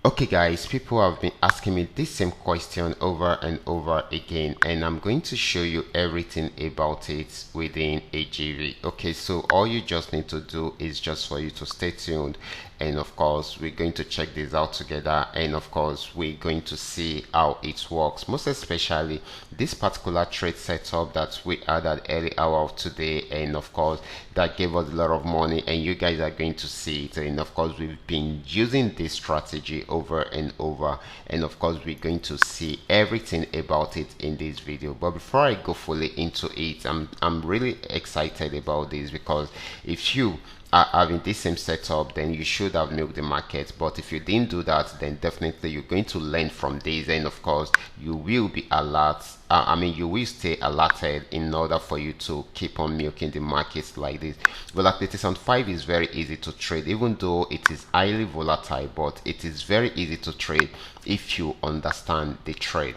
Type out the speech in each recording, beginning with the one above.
Okay guys, people have been asking me this same question over and over again, and I'm going to show you everything about it within a GV. Okay, so all you just need to do is just for you to stay tuned, and of course we're going to check this out together, and of course we're going to see how it works, most especially this particular trade setup that we had at early hour of today, and of course that gave us a lot of money, and you guys are going to see it. And of course we've been using this strategy over and over, and of course we're going to see everything about it in this video. But before I go fully into it, I'm really excited about this, because if you are having this same setup, then you should have milked the market. But if you didn't do that, then definitely you're going to learn from this, and of course you will be alert. You will stay alerted in order for you to keep on milking the markets like this. Volatility on 5 is very easy to trade, even though it is highly volatile, but it is very easy to trade if you understand the trade.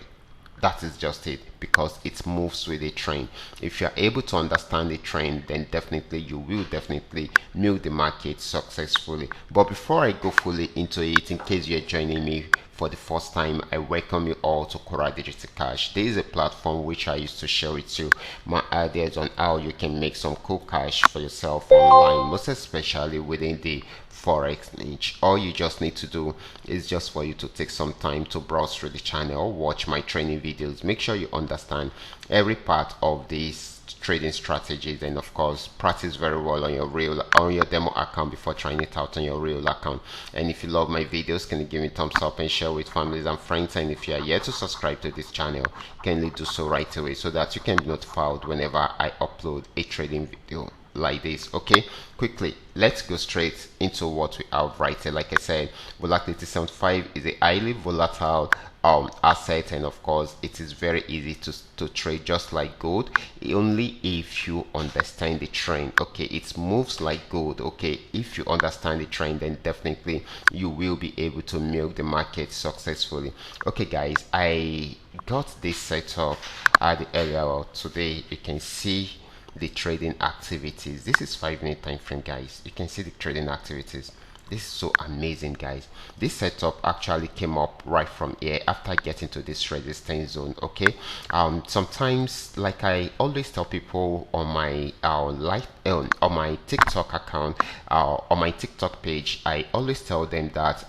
That is just it, because it moves with a trend. If you're able to understand the trend, then definitely you will definitely milk the market successfully. But before I go fully into it, in case you're joining me for the first time, I welcome you all to Qora Digital Cash. This is a platform which I used to share with you my ideas on how you can make some cool cash for yourself online, most especially within the Forex niche. All you just need to do is just for you to take some time to browse through the channel or watch my training videos. Make sure you understand every part of these trading strategies, and of course practice very well on your demo account before trying it out on your real account. And if you love my videos, can you give me a thumbs up and share with families and friends? And if you are yet to subscribe to this channel, kindly do so right away, so that you can be notified whenever I upload a trading video like this. Okay, quickly let's go straight into what we have right here. Like I said, volatility 75 is a highly volatile asset, and of course it is very easy to trade, just like gold, only if you understand the trend. Okay, it moves like gold. Okay, if you understand the trend, then definitely you will be able to milk the market successfully. Okay guys, I got this set up at the earlier hour today. You can see the trading activities. This is 5-minute time frame, guys. You can see the trading activities. This is so amazing, guys. This setup actually came up right from here after getting to this resistance zone. Okay, sometimes, like I always tell people on my on my TikTok account, on my TikTok page, I always tell them that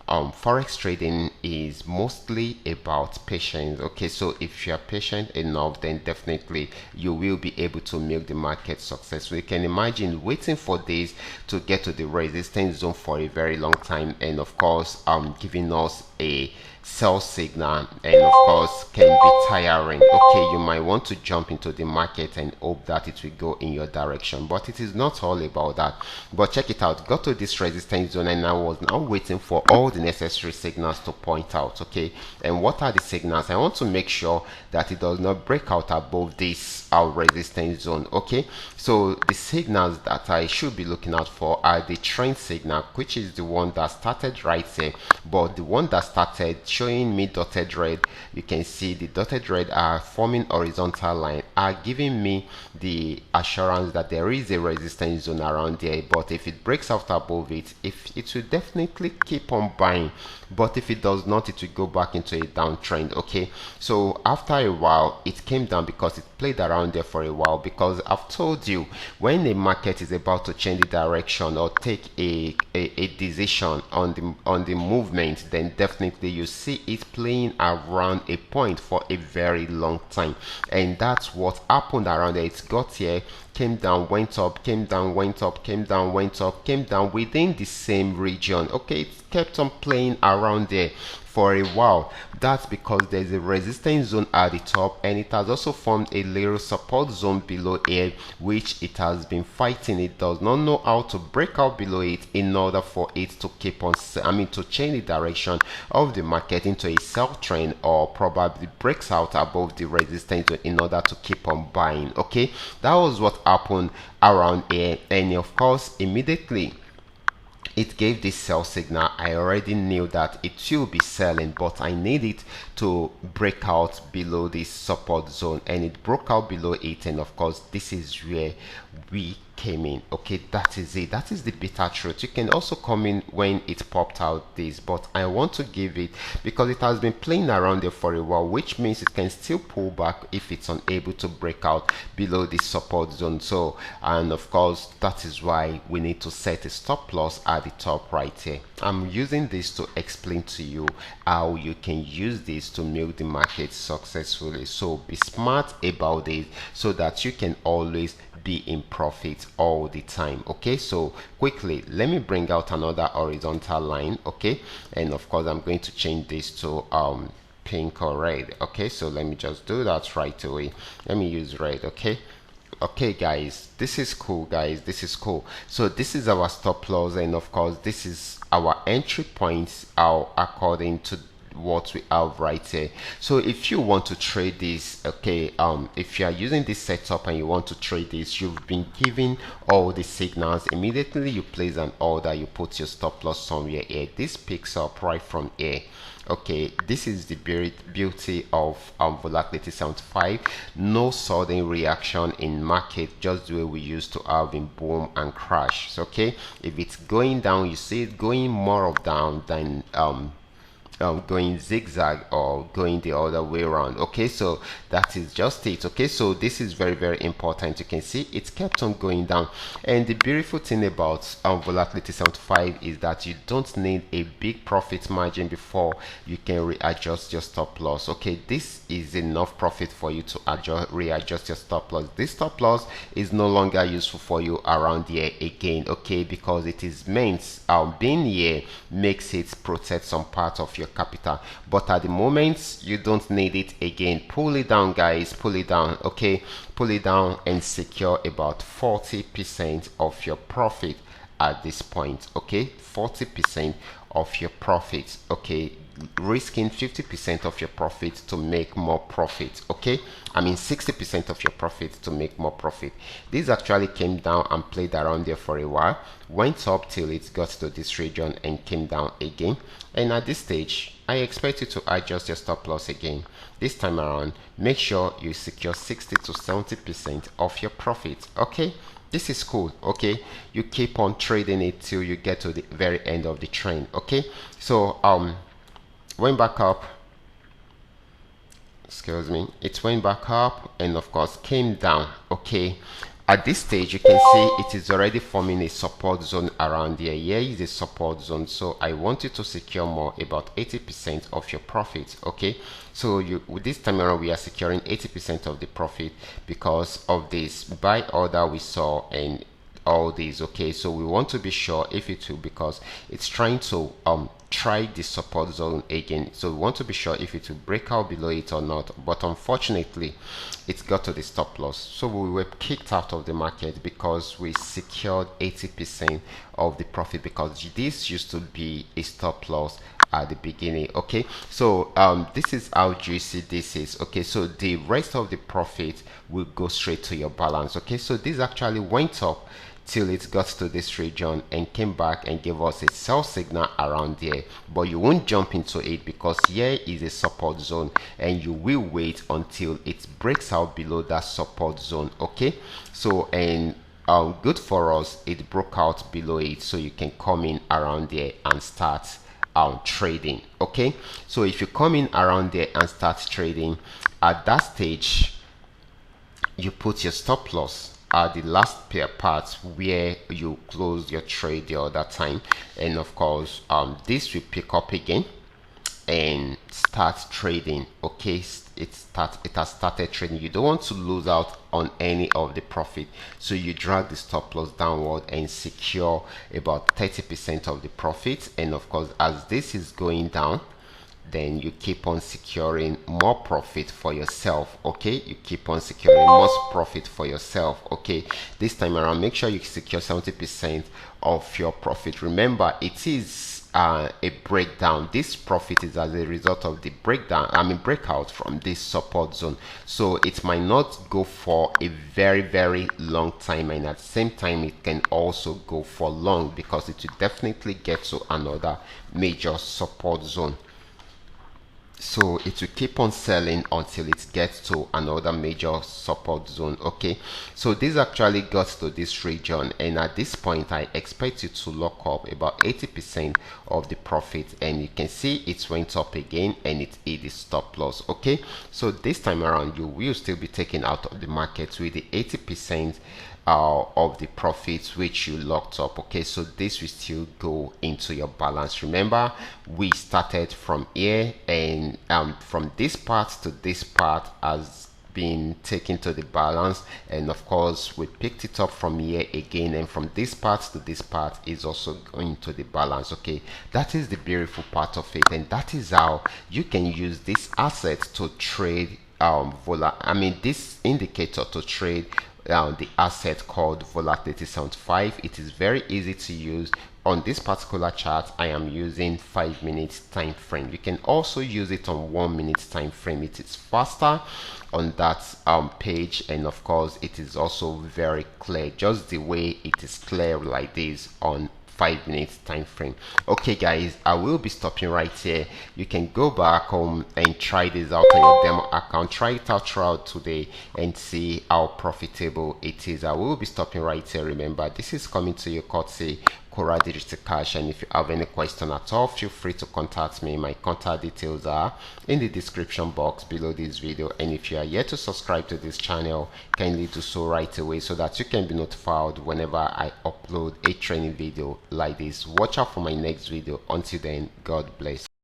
Forex trading is mostly about patience. Okay, so if you are patient enough, then definitely you will be able to milk the market successfully. You can imagine waiting for days to get to the resistance zone for a very long time, and of course giving us a sell signal, and of course can be tiring. Okay, you might want to jump into the market and hope that it will go in your direction, but it is not all about that. But check it out, got to this resistance zone, and I was now waiting for all the necessary signals to point out. Okay, and what are the signals? I want to make sure that it does not break out above this resistance zone. Okay, so the signals that I should be looking out for are the trend signal, which is the one that started right here, but the one that started showing me dotted red, you can see the dotted red are forming horizontal line, are giving me the assurance that there is a resistance zone around there. But if it breaks out above it, if it will definitely keep on buying, but if it does not, it will go back into a downtrend. Okay, so after a while it came down because it played around there for a while, because I've told you, when the market is about to change the direction or take a decision on the movement, then definitely you see it playing around a point for a very long time, and that's what happened around there. It got here, came down, went up, came down, went up, came down, went up, came down within the same region. Okay, it kept on playing around there for a while. That's because there's a resistance zone at the top, and it has also formed a little support zone below here, which it has been fighting. It does not know how to break out below it in order for it to keep on to change the direction of the market into a sell trend, or probably breaks out above the resistance zone in order to keep on buying. Okay, that was what happened around here, and of course immediately it gave this sell signal. I already knew that it will be selling, but I need it to break out below this support zone, and it broke out below it, and of course this is where we came in. Okay, that is it. That is the bitter truth. You can also come in when it popped out this, but I want to give it because it has been playing around there for a while, which means it can still pull back if it's unable to break out below the support zone. So, and of course, that is why we need to set a stop loss at the top right here. I'm using this to explain to you how you can use this to milk the market successfully. So be smart about it so that you can always be in profit all the time. Okay, so quickly let me bring out another horizontal line. Okay, and of course I'm going to change this to pink or red. Okay, so let me just do that right away. Let me use red. Okay guys, this is cool, guys, this is cool. So this is our stop loss, and of course this is our entry points according to what we have right here. So if you want to trade this, okay, if you are using this setup and you want to trade this, you've been given all the signals. Immediately you place an order, you put your stop loss somewhere here. This picks up right from here. Okay, this is the beauty of Volatility 75. No sudden reaction in market, just the way we used to have in boom and crash. So, okay, if it's going down, you see it going more of down than going zigzag or going the other way around. Okay, so that is just it. Okay, so this is very, very important. You can see it kept on going down, and the beautiful thing about Volatility 75 is that you don't need a big profit margin before you can readjust your stop loss. Okay, this is enough profit for you to readjust your stop loss. This stop loss is no longer useful for you around here again. Okay, because it is meant being here makes it protect some part of your capital, but at the moment you don't need it again. Pull it down, guys, pull it down. Okay, pull it down and secure about 40% of your profit at this point. Okay, 40% of your profit. Okay, risking 50% of your profit to make more profit. Okay, I mean 60% of your profit to make more profit. This actually came down and played around there for a while, went up till it got to this region and came down again, and at this stage I expect you to adjust your stop loss again. This time around, make sure you secure 60 to 70% of your profit. Okay, this is cool. Okay, you keep on trading it till you get to the very end of the trend. Okay, so went back up, excuse me, it went back up and of course came down. Okay, at this stage you can see it is already forming a support zone around here. Here is a support zone, so I want you to secure more, about 80% of your profit. Okay, so with this time around we are securing 80% of the profit because of this buy order we saw and all these. Okay, so we want to be sure if it will, because it's trying to try the support zone again, so we want to be sure if it will break out below it or not. But unfortunately it got to the stop loss, so we were kicked out of the market because we secured 80% of the profit, because this used to be a stop loss at the beginning. Okay, so this is how juicy this is. Okay, so the rest of the profit will go straight to your balance. Okay, so this actually went up till it got to this region and came back and gave us a sell signal around there, but you won't jump into it because here is a support zone and you will wait until it breaks out below that support zone. Okay, so and good for us, it broke out below it, so you can come in around there and start trading. Okay, so if you come in around there and start trading, at that stage you put your stop loss at the last pair parts where you close your trade the other time, and of course this will pick up again and start trading. Okay, it has started trading. You don't want to lose out on any of the profit, so you drag the stop loss downward and secure about 30% of the profit. And of course, as this is going down, then you keep on securing more profit for yourself. Okay, you keep on securing more profit for yourself. Okay, this time around make sure you secure 70% of your profit. Remember, it is a breakdown. This profit is as a result of the breakout from this support zone, so it might not go for a very, very long time, and at the same time it can also go for long because it will definitely get to another major support zone. So it will keep on selling until it gets to another major support zone. Okay, so this actually got to this region, and at this point I expect you to lock up about 80% of the profit, and you can see it went up again and it hit the stop loss. Okay, so this time around you will still be taken out of the market with the 80% of the profits which you locked up. Okay, so this will still go into your balance. Remember, we started from here, and from this part to this part has been taken to the balance, and of course we picked it up from here again, and from this part to this part is also going to the balance. Okay, that is the beautiful part of it, and that is how you can use this asset to trade this indicator to trade the asset called Volatility 75. It is very easy to use. On this particular chart, I am using 5 minutes time frame. You can also use it on 1 minute time frame. It is faster on that page, and of course it is also very clear, just the way it is clear like this on 5 minutes time frame. Okay guys, I will be stopping right here. You can go back home and try this out on your demo account. Try it out throughout today and see how profitable it is. I will be stopping right here. Remember, this is coming to you courtesy Qora Digital Cash, and if you have any question at all, feel free to contact me. My contact details are in the description box below this video, and if you are yet to subscribe to this channel, kindly do so right away so that you can be notified whenever I upload a training video like this. Watch out for my next video. Until then, God bless.